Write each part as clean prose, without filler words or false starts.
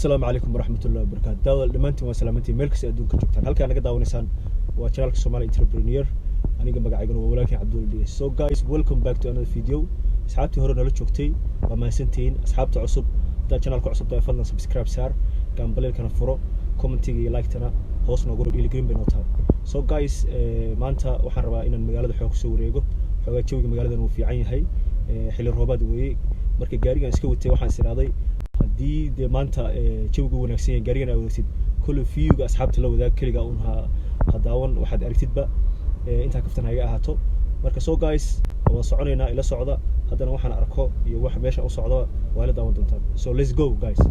السلام عليكم ورحمة الله وبركاته. داود دمانتي وسلامتي ملكس أدون كجوكتان. هل كان نقدر ونسان وشانلك Somali entrepreneur. أنا جنب قاعد ولكن عبد الله. So guys, welcome back to another video. أصحابتي هرنا لتشوكتي وما سنتين أصحابتي عصب. دا channelك عصب دا فضلنا subscribe سار. كان بليل كان فرو. كومنتي لايك تنا. هوس نقول إلى جرين بنوتها. So guys, ما أنت وحربا إن المجال حوك سوريجو. حوك شوي المجال ده في عين هاي. حل الرباد وي. مركز جاري نسكوت تي وحن سرادي. دي maanta jawigu wanaagsan yahay gaarigan awoosid kullu fiuga asxaabta la wadaag kaliga uunha hadaawan waxaad aragtidba inta kaftan haga ahaato marka so guys waan soconaynaa ila socda hadana waxaan arko iyo wax meesha u socdo waa la daawan doontaan so let's go guys.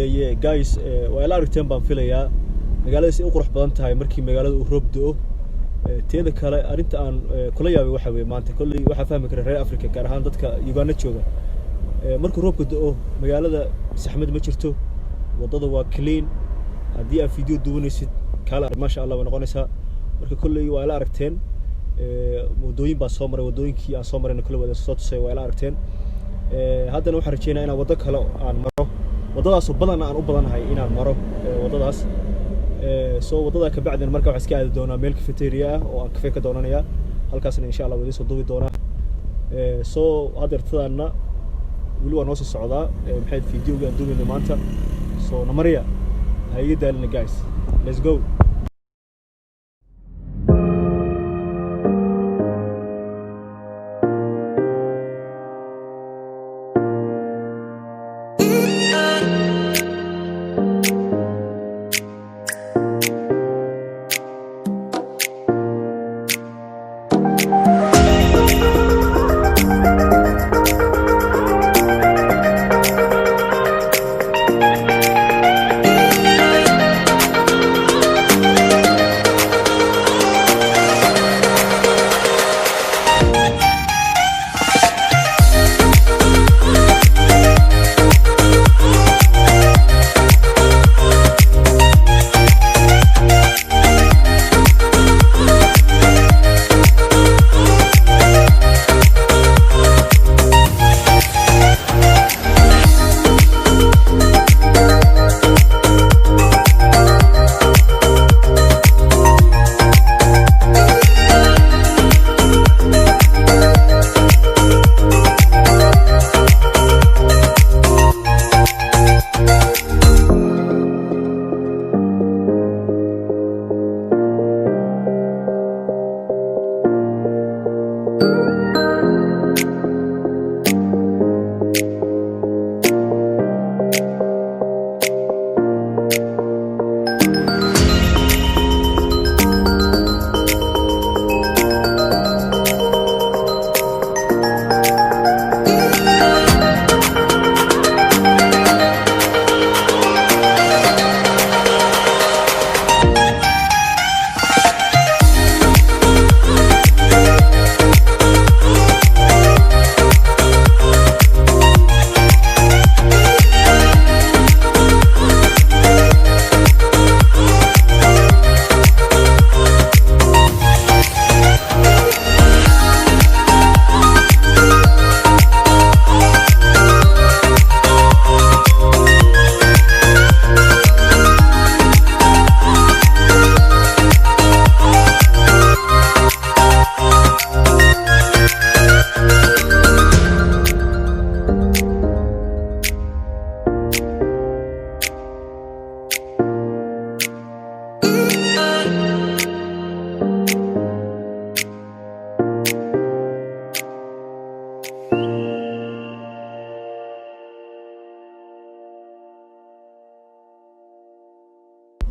yeah guys waa ila aragteen baan filayaa magaalada si u qurux badan tahay markii magaalada uu roob da'o teeda kale arinta aan kula yaabay waxa weey maanta kulli waxa fahmi kara reer Afrika gaar ahaan dadka Uganda jooga markuu roobku da'o magaalada saxmad ma jirto wadada waa clean hadii aad video duwanaysid kala ma sha Allah way noqonaysaa marka kulli waa ila aragteen wadooyin baa soo maray wadooyinkii aan soo marayna kulli wada soo tusay waa ila aragteen haddana waxaan rajeynayaa inaan wado kale aan maro wadadaas oo badan aan u badanahay inaan maro wadadaas soo wadada ka bacdan marka wax iska aadi doona meel cafeteria oo aan cafe ka doonanaya halkaasna insha Allah wadi soo duubi doona soo hadartadana wili waa noo soo socdaa maxay video-ga aan duubino maanta soo namariya hayiga daalina guys let's go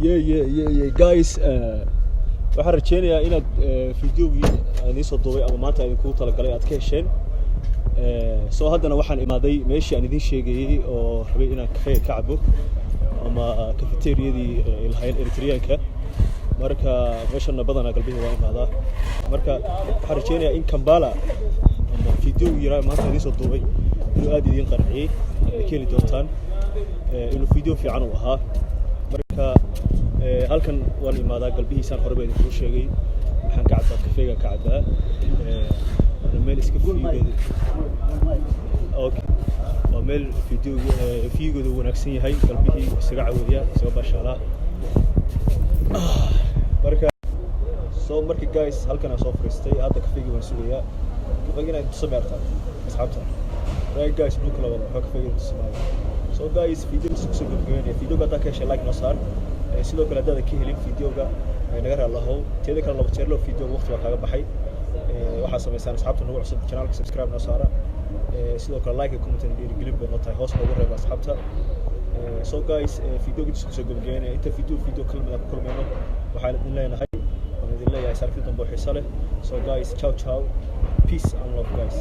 yeah guys waxaan rajeynayaa inaad video-gii aan soo duubay ama maanta idin ku tala galay aad ka hesheen soo haddana waxaan imaaday meeshii aan idin sheegayay oo rabay inaan cafe ka cabo ama cafeteria-dii ilaahay Eritreanka marka meeshana badana galbiga waa imaadaa marka waxaan rajeynayaa in Kampala ama video-gii yara maanta idin soo duubay inuu aad idin qanciyay keli doontaan inuu video fiican u ahaa marka halkan waan imaadaa galbihiisaan horeba idin ku sheegay waxaan ka cabaa kafeega ka cabaa meel iska fiigeeda okay waa meel fiigeedu wanaagsan yahay galbihii isaga caawiyay isaga bashaala marka guys halkan aan soo fariistay hadda kafeega waan sugayaa kafeega inay tusameerta asxaabta right guys blue color waxa kafeega tusameeyaa so guys video soo gudbiyay video-ga ka heshay like noo saar sidoo kale hadda ka helin video-ga naga raalahow teeda kale laba jeer loo video waqti waa kaga baxay waxa sameeysan asxaabta nagu cusub channel-ka subscribe noo saara sidoo kale like comment and dhiirigelin baa noo tahay hoos noogu reeb asxaabta so guys video-ga soo gudbiyay inta video kalmada ku kulmayno waxaan idin leenahay idin leeyahay sarfid dambe xiiso leh so guys ciao peace and love guys